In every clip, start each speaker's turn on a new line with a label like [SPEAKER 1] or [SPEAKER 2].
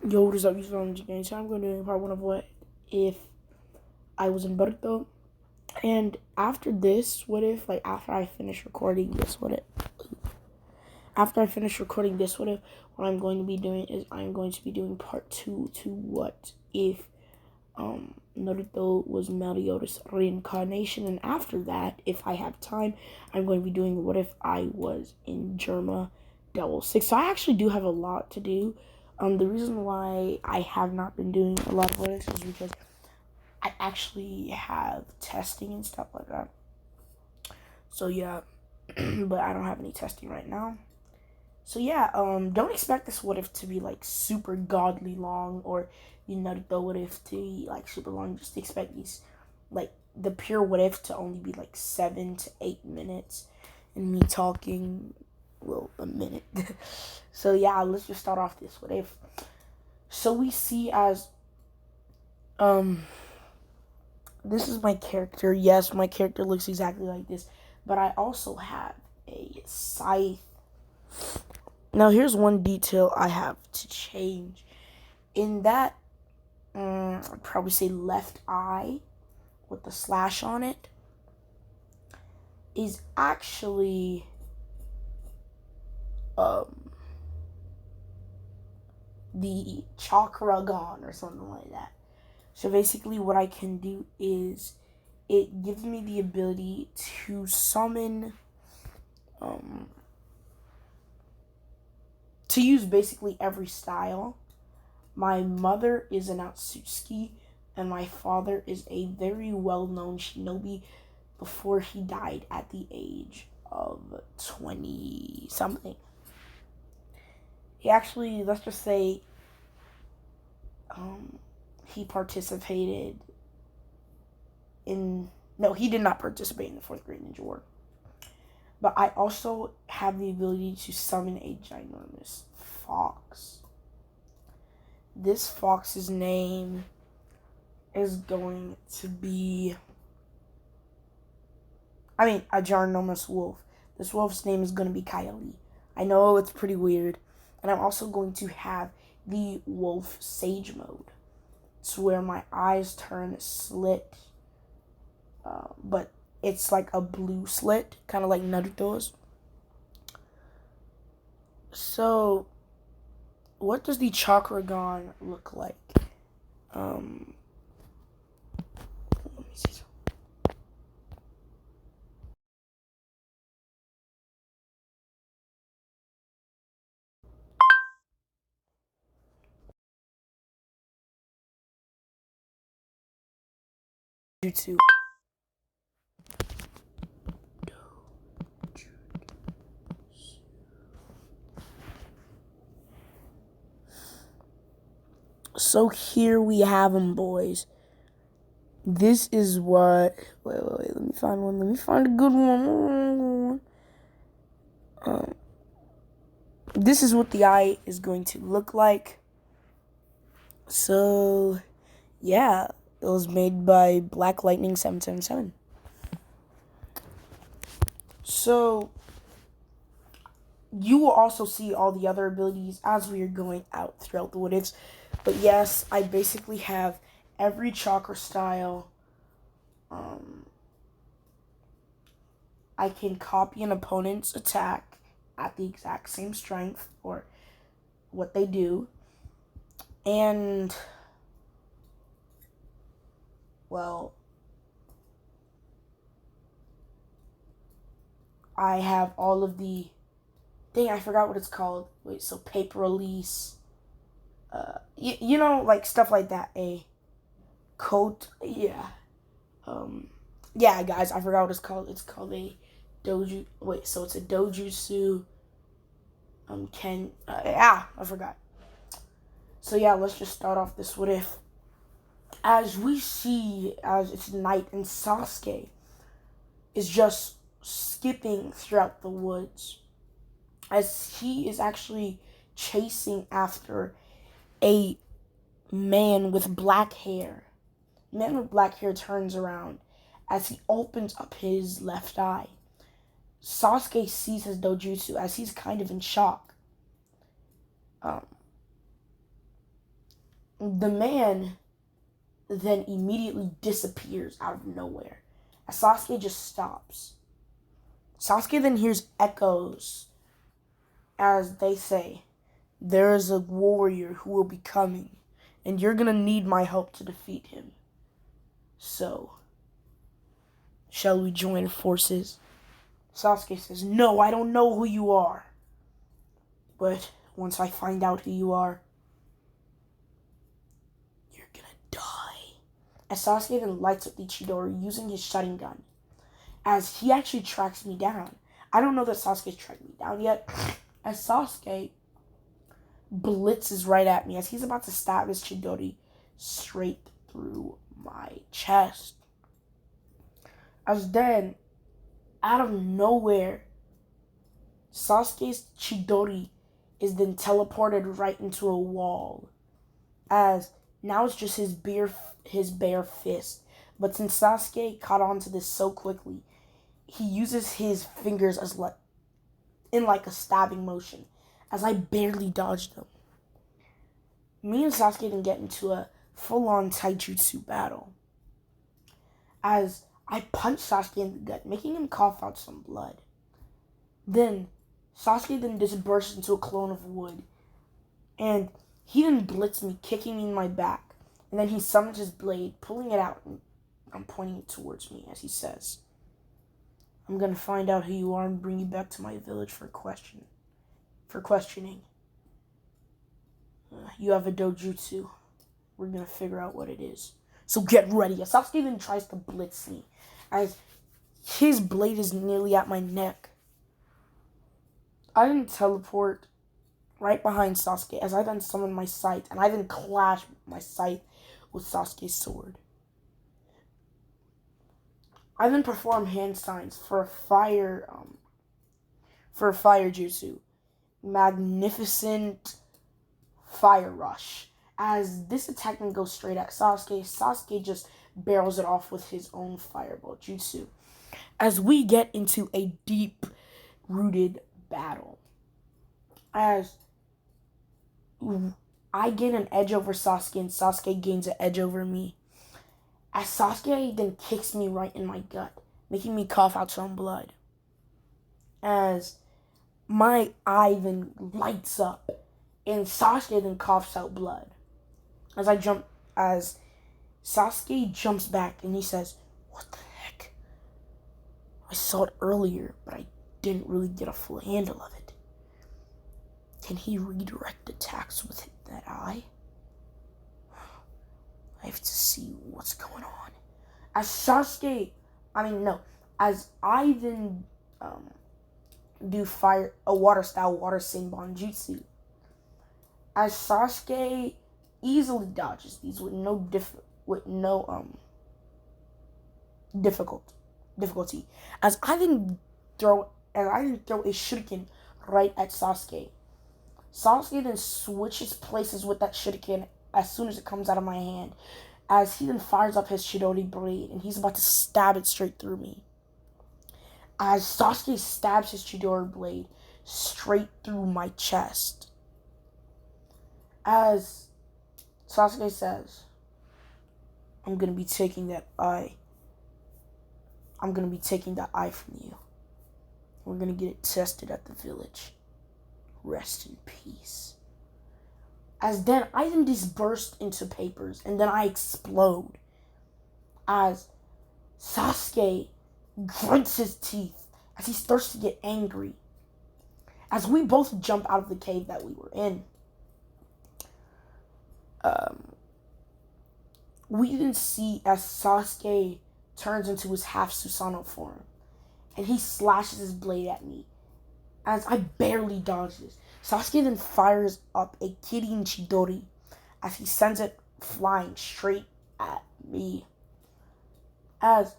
[SPEAKER 1] Yo, what is up, you again? So I'm going to do part one of what if I was in Baruto. And after this, what if, like, after I finish recording this, what I'm going to be doing is I'm going to be doing part two to what if Naruto was Meliodas' reincarnation. And after that, if I have time, I'm going to be doing what if I was in Germa Devil 6. So I actually do have a lot to do. The reason why I have not been doing a lot of what ifs is because I actually have testing and stuff like that. So yeah, but I don't have any testing right now. So yeah, don't expect this what if to be like super godly long, or the what if to be like super long. Just expect these, like, the pure what if to only be like 7 to 8 minutes, and me talking, well, a minute. So yeah, let's just start off this what if. So we see as this is my character. Yes, my character looks exactly like this, but I also have a scythe. Now, here's one detail I have to change. In that, I'd probably say left eye with the slash on it is actually the chakra gone or something like that. So basically, what I can do is it gives me the ability to summon, to use basically every style. My mother is an Atsuki, and my father is a very well-known shinobi before he died at the age of 20 something. He actually, let's just say, he participated in, no, he did not participate in the 4th Great Ninja War. But I also have the ability to summon a ginormous fox. This fox's name is going to be, a ginormous wolf. This wolf's name is going to be Kylie. I know it's pretty weird. And I'm also going to have the wolf sage mode. It's where my eyes turn slit. But it's like a blue slit, kind of like Naruto's. So, what does the Chakragon look like? Let me see. Jutsu. So here we have them, boys. This is what. Wait. Let me find one. Let me find a good one. This is what the eye is going to look like. So, yeah, it was made by Black Lightning 777. So, you will also see all the other abilities as we are going out throughout the what ifs. But yes, I basically have every chakra style. I can copy an opponent's attack at the exact same strength or what they do. And, well, I have all of the, dang, I forgot what it's called. Wait, so paper release, like stuff like that. A coat, yeah. Yeah, guys, I forgot what it's called. It's called a doju. Wait, so it's a dojutsu. I forgot. So yeah, let's just start off this what if. As we see, as it's night, and Sasuke is just skipping throughout the woods, as he is actually chasing after a man with black hair. The man with black hair turns around as he opens up his left eye. Sasuke sees his dojutsu as he's kind of in shock. The man then immediately disappears out of nowhere as Sasuke just stops. Sasuke then hears echoes as they say, "There is a warrior who will be coming, and you're gonna need my help to defeat him. So, shall we join forces?" Sasuke says, "No, I don't know who you are. But once I find out who you are, you're gonna die." As Sasuke then lights up the Chidori using his Sharingan, as he actually tracks me down. I don't know that Sasuke's tracked me down yet. As Sasuke blitzes right at me, as he's about to stab his Chidori straight through my chest. As then, out of nowhere, Sasuke's Chidori is then teleported right into a wall. As now it's just his bare fist. But since Sasuke caught on to this so quickly, he uses his fingers as in like a stabbing motion, as I barely dodged them. Me and Sasuke then get into a full-on taijutsu battle, as I punch Sasuke in the gut, making him cough out some blood. Then Sasuke then just bursts into a clone of wood, and he then blitzed me, kicking me in my back. And then he summons his blade, pulling it out, and I'm pointing it towards me as he says, "I'm gonna find out who you are and bring you back to my village for questioning. You have a dojutsu. We're gonna figure out what it is. So get ready." As Sasuke then tries to blitz me, as his blade is nearly at my neck, I then teleport right behind Sasuke as I then summon my scythe, and I then clash my scythe with Sasuke's sword. I then perform hand signs for a fire jutsu. Magnificent fire rush. As this attack then goes straight at Sasuke, Sasuke just barrels it off with his own fireball jutsu. As we get into a deep-rooted battle. As I gain an edge over Sasuke and Sasuke gains an edge over me. As Sasuke then kicks me right in my gut, making me cough out some blood. As my eye then lights up and Sasuke then coughs out blood. As Sasuke jumps back and he says, "What the heck? I saw it earlier, but I didn't really get a full handle of it. Can he redirect attacks with that eye? I have to see what's going on." As I then do a water style water Senbon jutsu. As Sasuke easily dodges these with no difficulty. As I then throw a shuriken right at Sasuke. Sasuke then switches places with that shuriken as soon as it comes out of my hand, as he then fires up his Chidori blade and he's about to stab it straight through me. As Sasuke stabs his Chidori blade straight through my chest. As Sasuke says, I'm going to be taking that eye from you. We're going to get it tested at the village. Rest in peace." As then I then disburst into papers and then I explode. As Sasuke grunts his teeth as he starts to get angry. As we both jump out of the cave that we were in. We then see as Sasuke turns into his half Susanoo form. And he slashes his blade at me. As I barely dodge this. Sasuke then fires up a Kirin Chidori as he sends it flying straight at me. As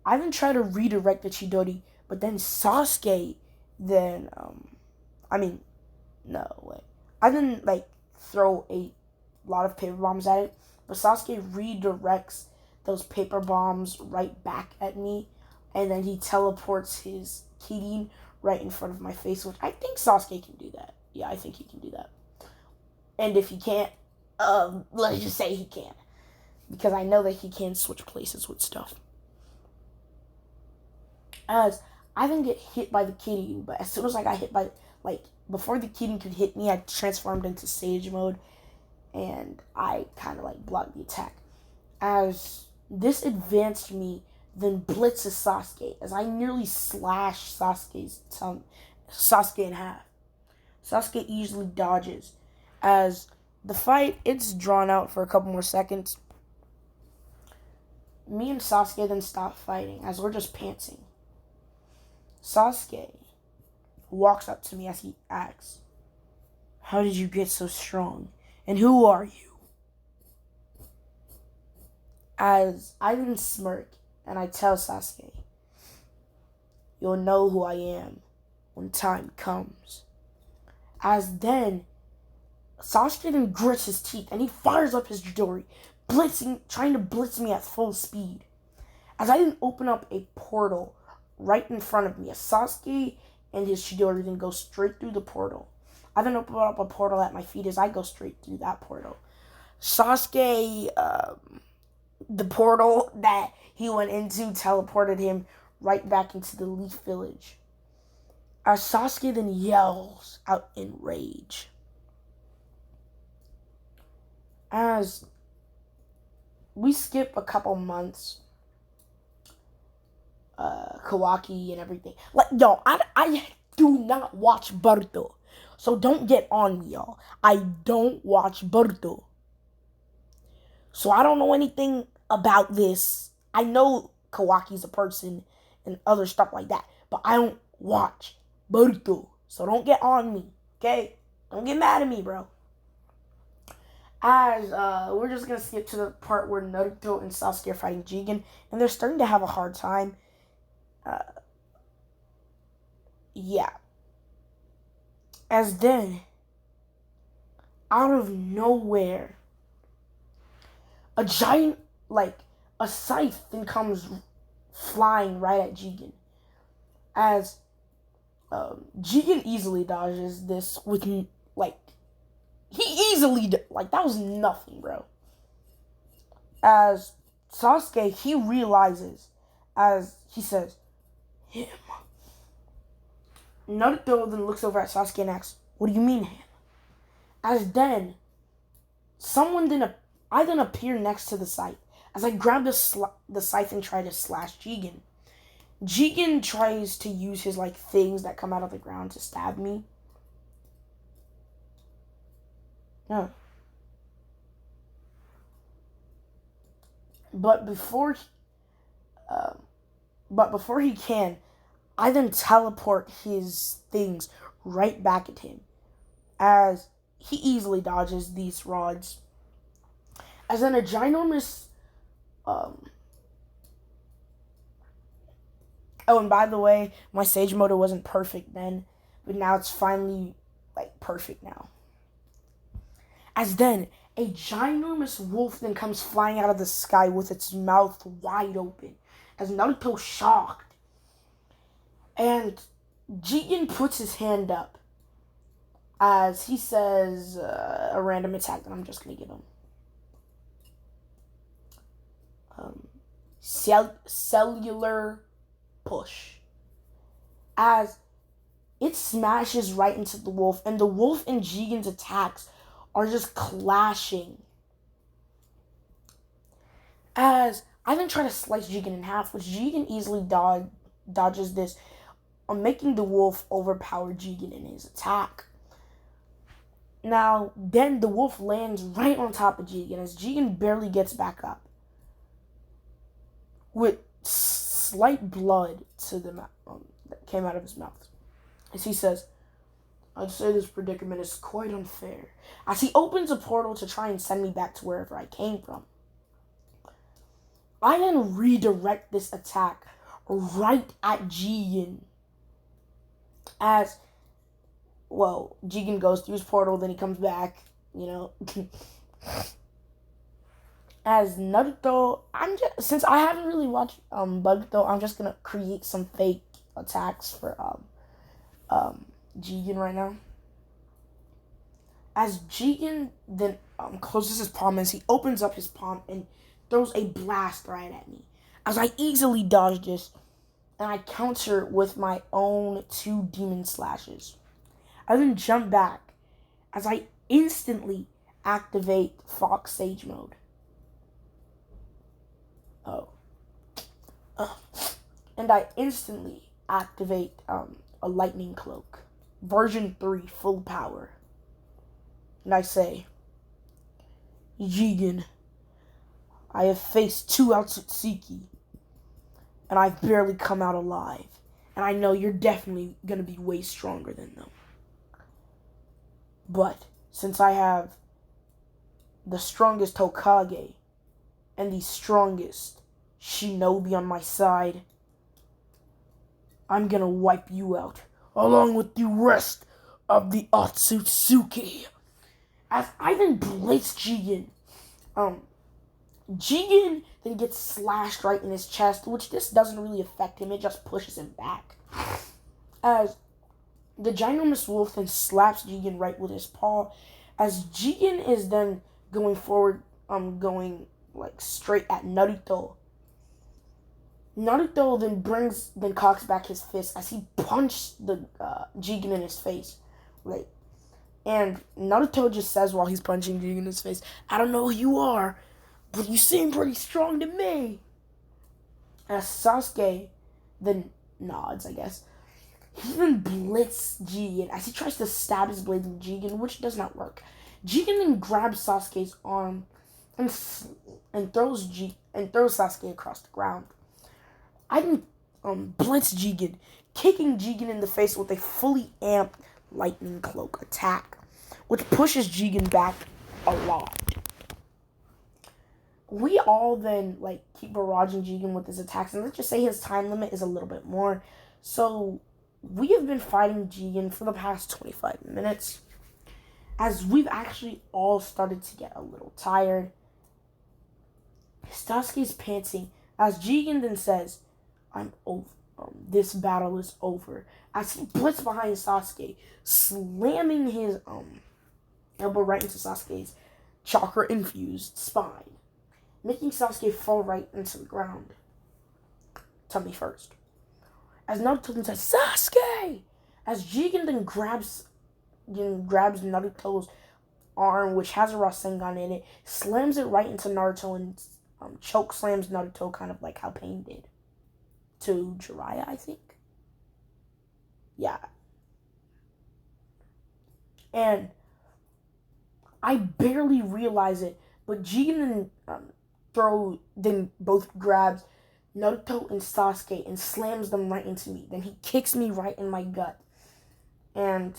[SPEAKER 1] I then try to redirect the Chidori, but then Sasuke then, I then throw a lot of paper bombs at it, but Sasuke redirects those paper bombs right back at me, and then he teleports his Kirin right in front of my face, which I think Sasuke can do that. Yeah, I think he can do that. And if he can't, let's just say he can. Because I know that he can switch places with stuff. As I didn't get hit by the Kitten, but as soon as I got hit by, like, before the Kitten could hit me, I transformed into Sage mode, and I kind of, like, blocked the attack. As this advanced me, then blitzes Sasuke, as I nearly slashed Sasuke in half. Sasuke easily dodges. As the fight, it's drawn out for a couple more seconds. Me and Sasuke then stop fighting, as we're just pantsing. Sasuke walks up to me as he asks, "How did you get so strong? And who are you?" As I then smirk and I tell Sasuke, "You'll know who I am when time comes." As then, Sasuke then grits his teeth and he fires up his Chidori, trying to blitz me at full speed. As I then open up a portal right in front of me, as Sasuke and his Chidori then go straight through the portal. I then open up a portal at my feet as I go straight through that portal. Sasuke, the portal that he went into teleported him right back into the Leaf Village. As Sasuke then yells out in rage. As we skip a couple months, Kawaki and everything. Like, yo, I do not watch Baruto. So don't get on me, y'all. I don't watch Baruto. So I don't know anything about this. I know Kawaki's a person and other stuff like that. But I don't watch Baruto. So don't get on me, okay? Don't get mad at me, bro. As we're just gonna skip to the part where Naruto and Sasuke are fighting Jigen, and they're starting to have a hard time. Yeah. As then, out of nowhere, a giant, like, a scythe then comes flying right at Jigen. As Jigen easily dodges this with, like, he easily, like, that was nothing, bro. As Sasuke, he realizes, as he says, "Him." Naruto then looks over at Sasuke and asks, "What do you mean, him?" As then, I then appear next to the scythe. As I grab the scythe and try to slash Jigen. Jigen tries to use his, like, things that come out of the ground to stab me. Yeah. But before he can, I then teleport his things right back at him, as he easily dodges these rods. As then a ginormous, oh, and by the way, my Sage motor wasn't perfect then, but now it's finally, like, perfect now. As then, a ginormous wolf then comes flying out of the sky with its mouth wide open, as Naruto's shocked. And Jigen puts his hand up, as he says a random attack that I'm just going to give him. Cellular push. As it smashes right into the wolf, and the wolf and Jigen's attacks are just clashing. As I then try to slice Jigen in half, which Jigen easily dodges this, making the wolf overpower Jigen in his attack. Now, then the wolf lands right on top of Jigen, as Jigen barely gets back up, with slight blood to the that came out of his mouth. As he says, "I'd say this predicament is quite unfair," as he opens a portal to try and send me back to wherever I came from. I then redirect this attack right at Jigen. As, well, Jigen goes through his portal, then he comes back, you know. As Naruto, since I haven't really watched Baruto, I'm just gonna create some fake attacks for Jigen right now. As Jigen then closes his palm as he opens up his palm and throws a blast right at me. As I easily dodge this, and I counter with my own 2 demon slashes. I then jump back as I instantly activate Fox Sage mode. Oh. And I instantly activate a lightning cloak. Version 3, full power. And I say, Jigen, I have faced 2 Otsutsuki, and I've barely come out alive. And I know you're definitely going to be way stronger than them. But since I have the strongest Hokage and the strongest Shinobi on my side, I'm going to wipe you out along with the rest of the Otsutsuki. As I then blitz Jigen, Jigen then gets slashed right in his chest, which this doesn't really affect him, it just pushes him back. As the ginormous wolf then slaps Jigen right with his paw, as Jigen is then going forward, going like straight at Naruto. Naruto then cocks back his fist as he punched the Jigen in his face, right? And Naruto just says while he's punching Jigen in his face, I don't know who you are, but you seem pretty strong to me. As Sasuke then nods, I guess. He then blitzes Jigen as he tries to stab his blade in Jigen, which does not work. Jigen then grabs Sasuke's arm and throws Sasuke across the ground. I then blitz Jigen, kicking Jigen in the face with a fully amped lightning cloak attack, which pushes Jigen back a lot. We all then keep barraging Jigen with his attacks, and let's just say his time limit is a little bit more. So we have been fighting Jigen for the past 25 minutes, as we've actually all started to get a little tired. Sasuke's panting, as Jigen then says, I'm over. This battle is over. As he blitzes behind Sasuke, slamming his elbow right into Sasuke's chakra-infused spine, making Sasuke fall right into the ground. Tummy first. As Naruto then says, Sasuke! As Jigen then grabs Naruto's arm, which has a Rasengan in it, slams it right into Naruto and choke slams Naruto, kind of like how Pain did to Jiraiya, I think. Yeah. And I barely realize it, but Jigen then both grabs Naruto and Sasuke and slams them right into me. Then he kicks me right in my gut. And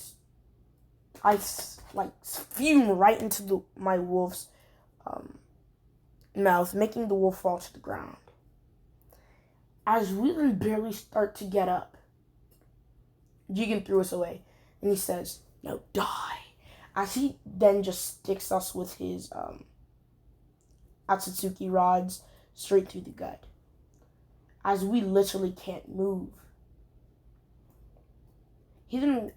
[SPEAKER 1] I fume right into my wolf's mouth, making the wolf fall to the ground. As we then barely start to get up, Jigen threw us away, and he says, "Now die." As he then just sticks us with his Otsutsuki rods straight through the gut. As we literally can't move. He then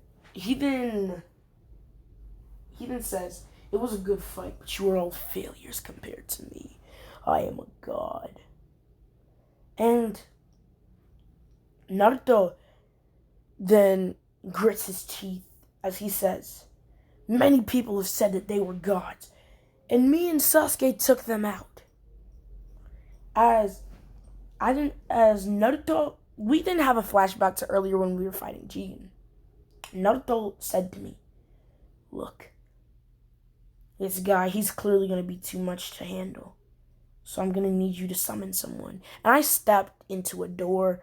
[SPEAKER 1] says, "It was a good fight, but you are all failures compared to me. I am a god." And Naruto then grits his teeth as he says, "Many people have said that they were gods, and me and Sasuke took them out." As Naruto, we didn't have a flashback to earlier when we were fighting Jigen. Naruto said to me, "Look, this guy, he's clearly going to be too much to handle. So I'm going to need you to summon someone." And I stepped into a door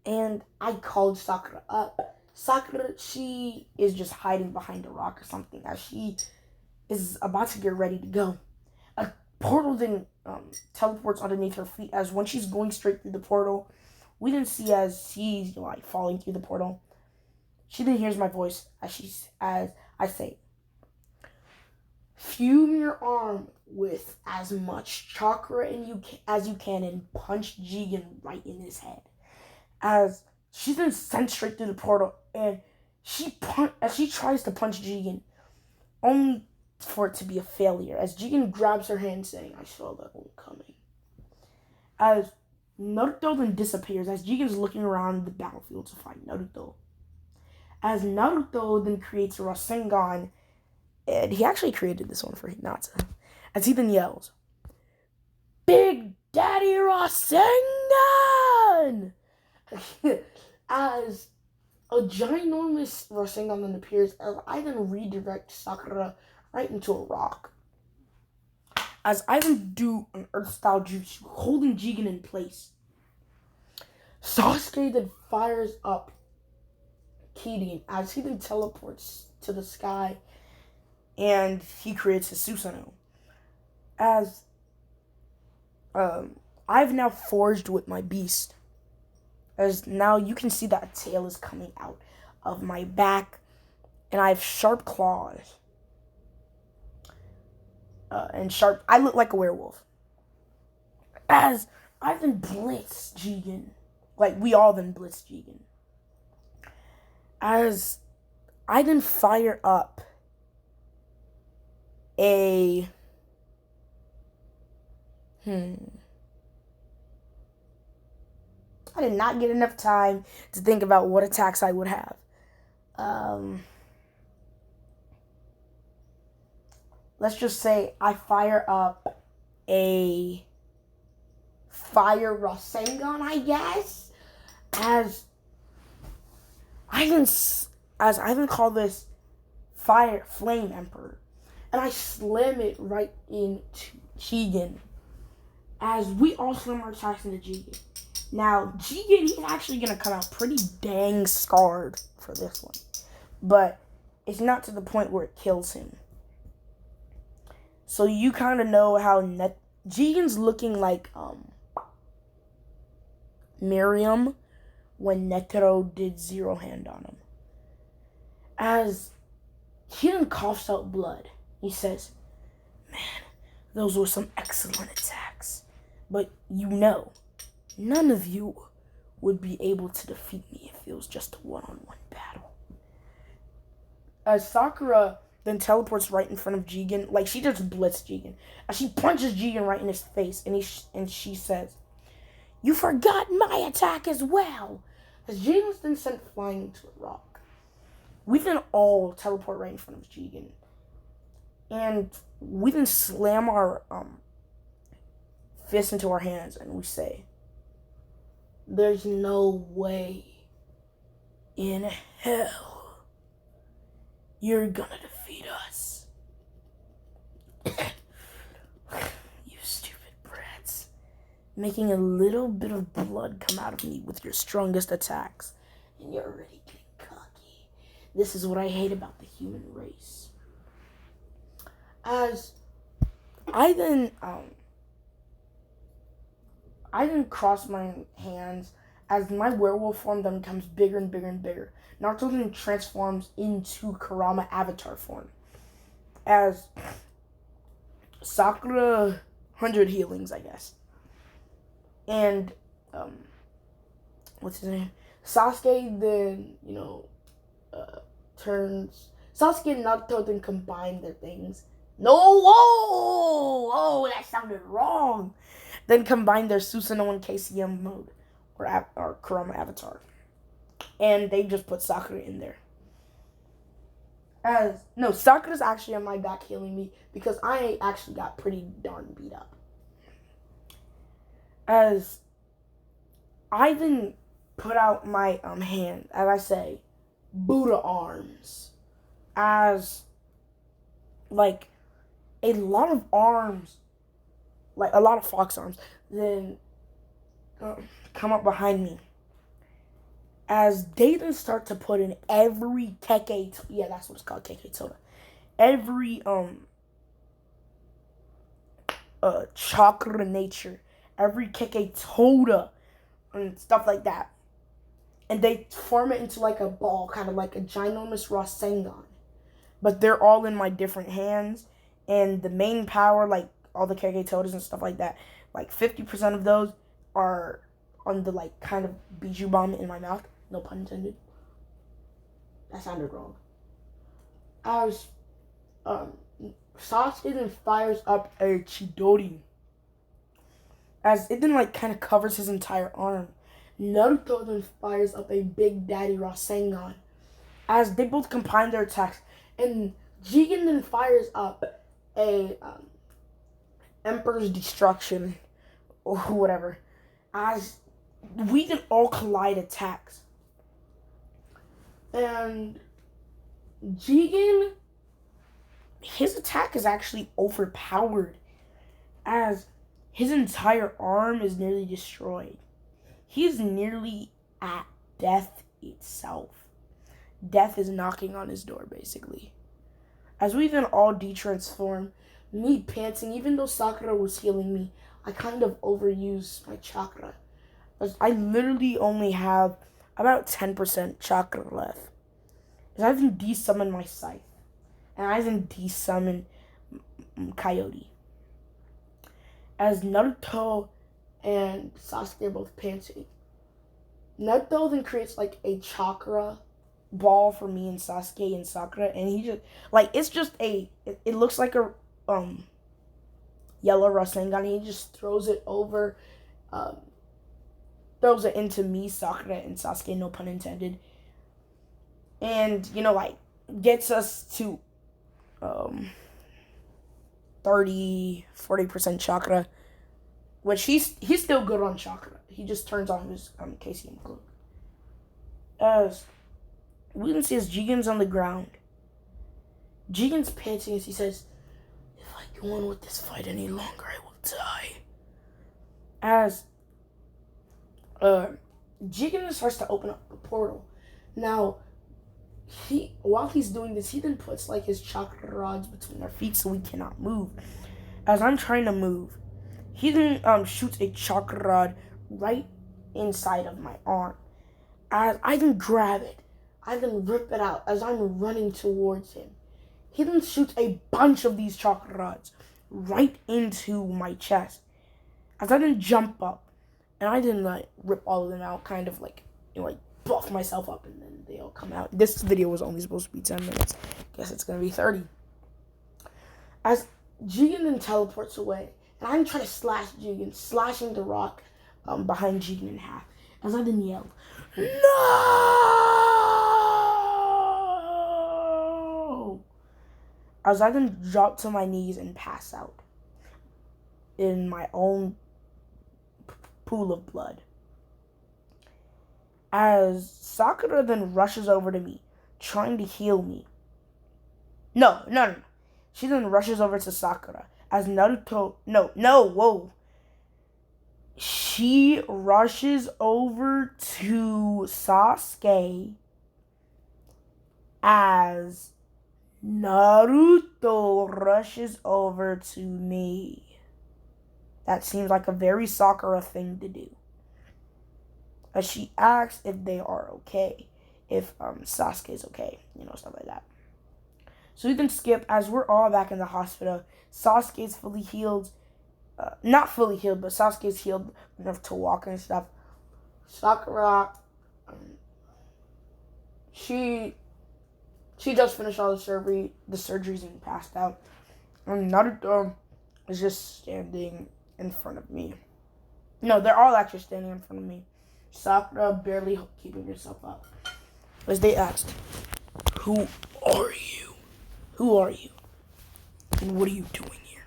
[SPEAKER 1] and I called Sakura up. Sakura, she is just hiding behind a rock or something as she is about to get ready to go. A portal then teleports underneath her feet, as when she's going straight through the portal, we then see as she's falling through the portal. She then hears my voice as I say, "Fume your arm with as much chakra as you can and punch Jigen right in his head." As she then sent straight through the portal, and as she tries to punch Jigen, only for it to be a failure, as Jigen grabs her hand saying, I saw that one coming. As Naruto then disappears, as Jigen's looking around the battlefield to find Naruto. As Naruto then creates a Rasengan, and he actually created this one for Hinata, as he then yells, Big Daddy Rasengan! As a ginormous Rasengan then appears, as I then redirect Sakura right into a rock. As I then do an Earth-style jutsu, holding Jigen in place. Sasuke then fires up Kirin as he then teleports to the sky and he creates his Susanoo. As I've now forged with my beast. As now you can see that a tail is coming out of my back and I have sharp claws. I look like a werewolf. As I then blitz Jigen. Like, we all then blitz Jigen. As I then fire up a... I did not get enough time to think about what attacks I would have. Let's just say I fire up a fire Rasengan, I guess, as I then call this Fire Flame Emperor, and I slam it right into Jigen, as we all slam our attacks into Jigen. Now, Jigen, he's actually going to come out pretty dang scarred for this one, but it's not to the point where it kills him. So you kind of know how Jigen's looking like Miriam when Netero did Zero Hand on him. As he then coughs out blood, he says, man, those were some excellent attacks. But you know, none of you would be able to defeat me if it was just a one-on-one battle. As Sakura then teleports right in front of Jigen, like she just blitzed Jigen. As she punches Jigen right in his face, and she says, you forgot my attack as well. As Jigen was then sent flying into a rock. We then all teleport right in front of Jigen. And we then slam our fists into our hands and we say, there's no way in hell you're gonna defeat us. You stupid brats. Making a little bit of blood come out of me with your strongest attacks. And you're already getting cocky. This is what I hate about the human race. As I then cross my hands as my werewolf form then becomes bigger and bigger and bigger. Naruto then transforms into Kurama avatar form. As Sakura 100 healings, I guess. And what's his name? Sasuke then, turns. Sasuke and Naruto then combine their things. No, whoa, that sounded wrong. Then combine their Susanoo and KCM mode, or Kurama avatar. And they just put Sakura in there. Sakura's actually on my back healing me because I actually got pretty darn beat up. As I then put out my hand, as I say, Buddha arms. As, like, a lot of arms, like a lot of fox arms, then come up behind me. As they then start to put in every Keke, that's what it's called, Keke Toda. Every chakra nature, every Keke Toda, and stuff like that. And they form it into like a ball, kind of like a ginormous Rasengan. But they're all in my different hands. And the main power, like all the Keke Todas and stuff like that, like 50% of those are on the like kind of Bijou bomb in my mouth. No pun intended. That sounded wrong. As um, Sasuke then fires up a Chidori, as it then like kind of covers his entire arm. Naruto then fires up a Big Daddy Rasengan, as they both combine their attacks, and Jigen then fires up a Emperor's Destruction or whatever, as we then all collide attacks. And Jigen, his attack is actually overpowered, as his entire arm is nearly destroyed. He is nearly at death itself. Death is knocking on his door, basically. As we then all detransform, me panting, even though Sakura was healing me, I kind of overused my chakra. As I literally only have about 10% chakra left. As I then de-summon my scythe. And I then de-summon Coyote. As Naruto and Sasuke are both panting, Naruto then creates like a chakra ball for me and Sasuke and Sakura, and he just like it looks like a yellow Rasengan. He just throws it over, throws it into me, Sakura, and Sasuke, no pun intended, and like gets us to 30-40% chakra, which he's still good on chakra. He just turns on his KCM cloak. As we can see as Jigen's on the ground, Jigen's panting as he says, "If I go on with this fight any longer, I will die." As Jigen starts to open up a portal. Now, while he's doing this, he then puts like his chakra rods between our feet so we cannot move. As I'm trying to move, he then shoots a chakra rod right inside of my arm. As I then grab it, I then rip it out as I'm running towards him. He then shoots a bunch of these chakra rods right into my chest. As I then jump up, and I then like rip all of them out, kind of like buff myself up, and then they all come out. This video was only supposed to be 10 minutes. Guess it's gonna be 30. As Jigen then teleports away, and I'm trying to slash Jigen, slashing the rock behind Jigen in half. As I then yelled, "No!" As I then drop to my knees and pass out in my own pool of blood. As Sakura then rushes over to me, trying to heal me. No. She then rushes over to Sakura. As Naruto... whoa. She rushes over to Sasuke as Naruto rushes over to me. That seems like a very Sakura thing to do. As she asks if they are okay, if Sasuke's okay, stuff like that. So we can skip as we're all back in the hospital. Sasuke's fully healed. Not fully healed, but Sasuke's healed enough to walk and stuff. Sakura, she just finished all the surgery. The surgery's and passed out. And Naruto is just standing in front of me. No, they're all actually standing in front of me. Sakura barely keeping herself up. As they asked, "Who are you? Who are you? And what are you doing here?"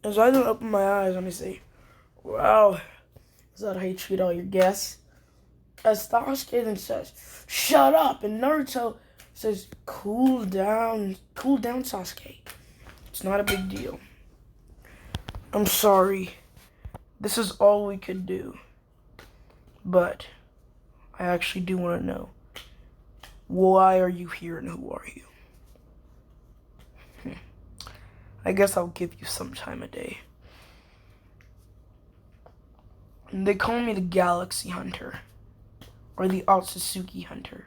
[SPEAKER 1] As I then open my eyes, let me say, "Wow, is that how you treat all your guests?" As Sasuke then says, "Shut up!" And Naruto says, cool down, Sasuke. It's not a big deal. I'm sorry. This is all we could do. But I actually do want to know, why are you here and who are you? I guess I'll give you some time of day. They call me the Galaxy Hunter, or the Otsutsuki Hunter.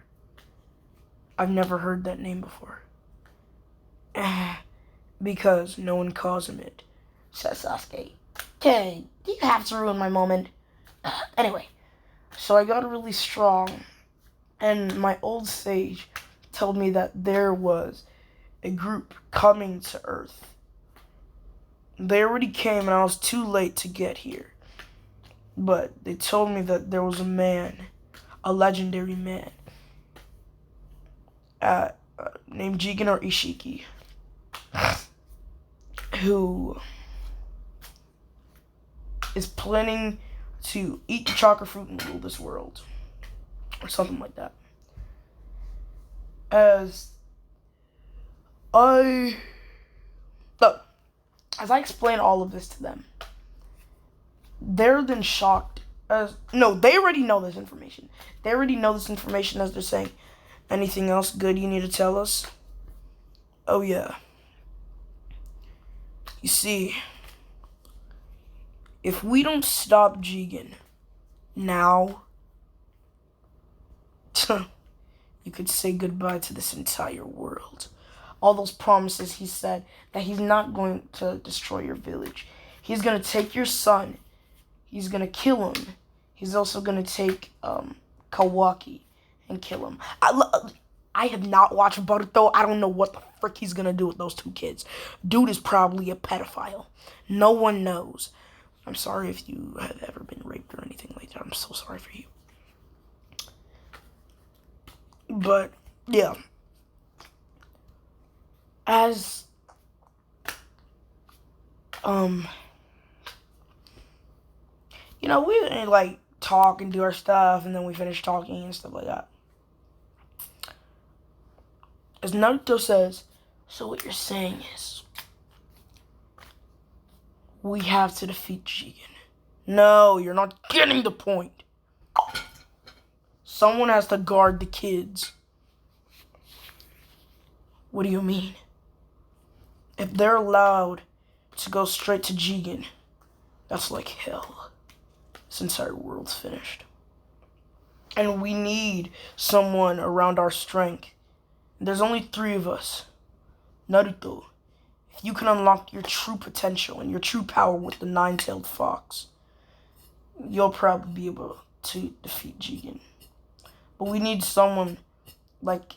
[SPEAKER 1] I've never heard that name before. Because no one calls him it, says Sasuke. Okay, do you have to ruin my moment? Anyway, so I got really strong, and my old sage told me that there was a group coming to Earth. They already came and I was too late to get here. But they told me that there was a man, a legendary man, named Jigen or Ishiki, who is planning to eat the chakra fruit and rule this world. Or something like that. As I explain all of this to them, they're then shocked they already know this information. They already know this information as they're saying, anything else good you need to tell us? Oh yeah. You see, if we don't stop Jigen now, you could say goodbye to this entire world. All those promises he said that he's not going to destroy your village. He's going to take your son. He's going to kill him. He's also going to take Kawaki and kill him. I have not watched Baruto. I don't know what the frick he's going to do with those two kids. Dude is probably a pedophile. No one knows. I'm sorry if you have ever been raped or anything like that. I'm so sorry for you. But, yeah. As, we like talk and do our stuff, and then we finish talking and stuff like that. As Naruto says, so what you're saying is, we have to defeat Jigen. No, you're not getting the point. Someone has to guard the kids. What do you mean? If they're allowed to go straight to Jigen, that's like hell. This entire world's finished. And we need someone around our strength. There's only 3 of us. Naruto, if you can unlock your true potential and your true power with the 9-tailed fox, you'll probably be able to defeat Jigen. But we need someone like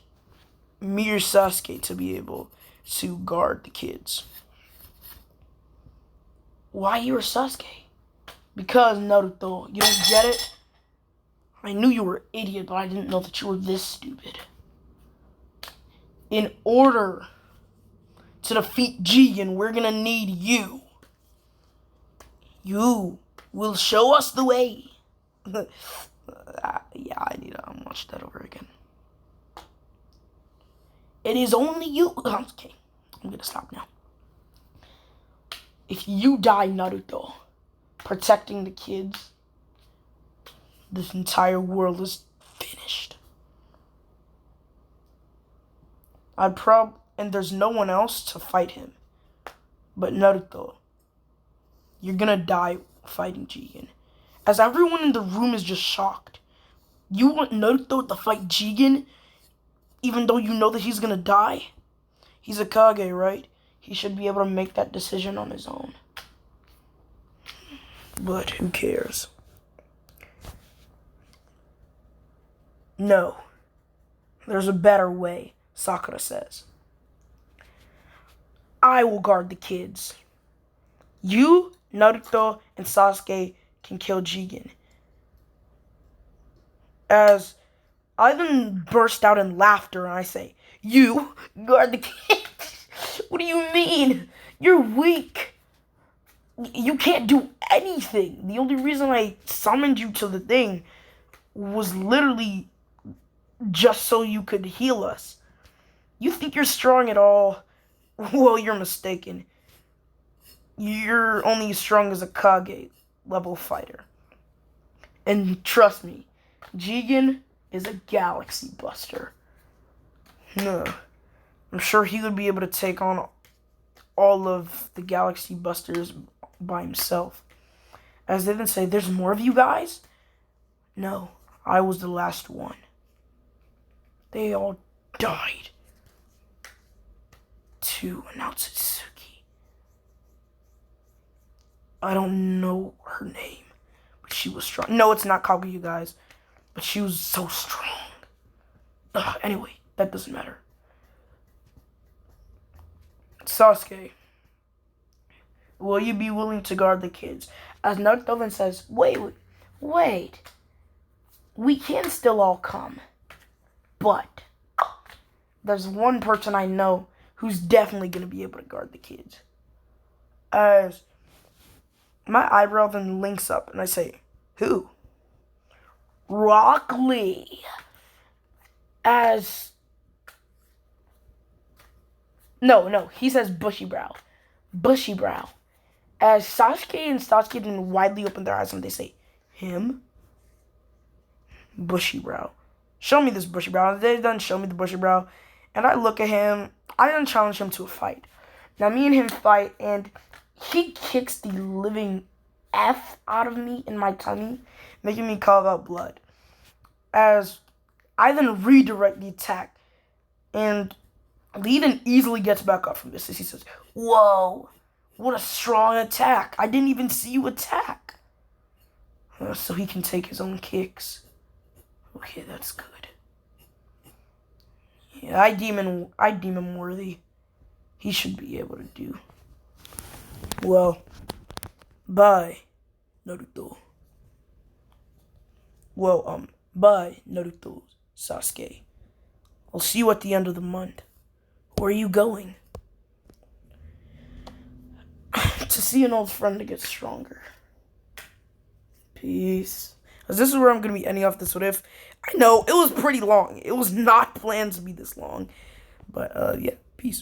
[SPEAKER 1] me or Sasuke to be able to guard the kids. Why you or Sasuke? Because, Naruto, you don't get it? I knew you were an idiot, but I didn't know that you were this stupid. In order to defeat Jigen, we're gonna need you. You will show us the way. Yeah, I need to watch that over again. It is only you. Okay, I'm gonna stop now. If you die, Naruto, protecting the kids, this entire world is finished. And there's no one else to fight him. But Naruto, you're gonna die fighting Jigen. As everyone in the room is just shocked. You want Naruto to fight Jigen, even though you know that he's gonna die? He's a Kage, right? He should be able to make that decision on his own. But who cares? No. There's a better way, Sakura says. I will guard the kids. You, Naruto, and Sasuke can kill Jigen. As I then burst out in laughter and I say, you guard the kids? What do you mean? You're weak. You can't do anything. The only reason I summoned you to the thing was literally just so you could heal us. You think you're strong at all? Well, you're mistaken. You're only as strong as a Kage level fighter. And trust me, Jigen is a galaxy buster. No, I'm sure he would be able to take on all of the galaxy busters by himself. As they then say, there's more of you guys? No, I was the last one. They all died to announce Satsuki. I don't know her name, but she was strong. No, it's not Kaguya, you guys, but she was so strong. Anyway, that doesn't matter. Sasuke, will you be willing to guard the kids? As Naruto then says, wait. We can still all come. But there's one person I know who's definitely going to be able to guard the kids. As my eyebrow then links up and I say, who? Rock Lee. No, he says Bushy Brow. Bushy Brow. As Sasuke and Sasuke then widely open their eyes and they say, him? Bushy Brow. Show me this Bushy Brow. They done show me the Bushy Brow. And I look at him. I done challenge him to a fight. Now me and him fight and he kicks the living F out of me in my tummy, making me cough out blood. As I then redirect the attack. And Lee then easily gets back up from this as he says, whoa, what a strong attack. I didn't even see you attack. So he can take his own kicks. Okay, that's good. Yeah, I deem him worthy. He should be able to do. Well, bye, Naruto. Bye, Naruto, Sasuke. I'll see you at the end of the month. Where are you going? To see an old friend to get stronger. Peace. As this is where I'm going to be ending off this what if. I know, it was pretty long. It was not planned to be this long. But, yeah, peace.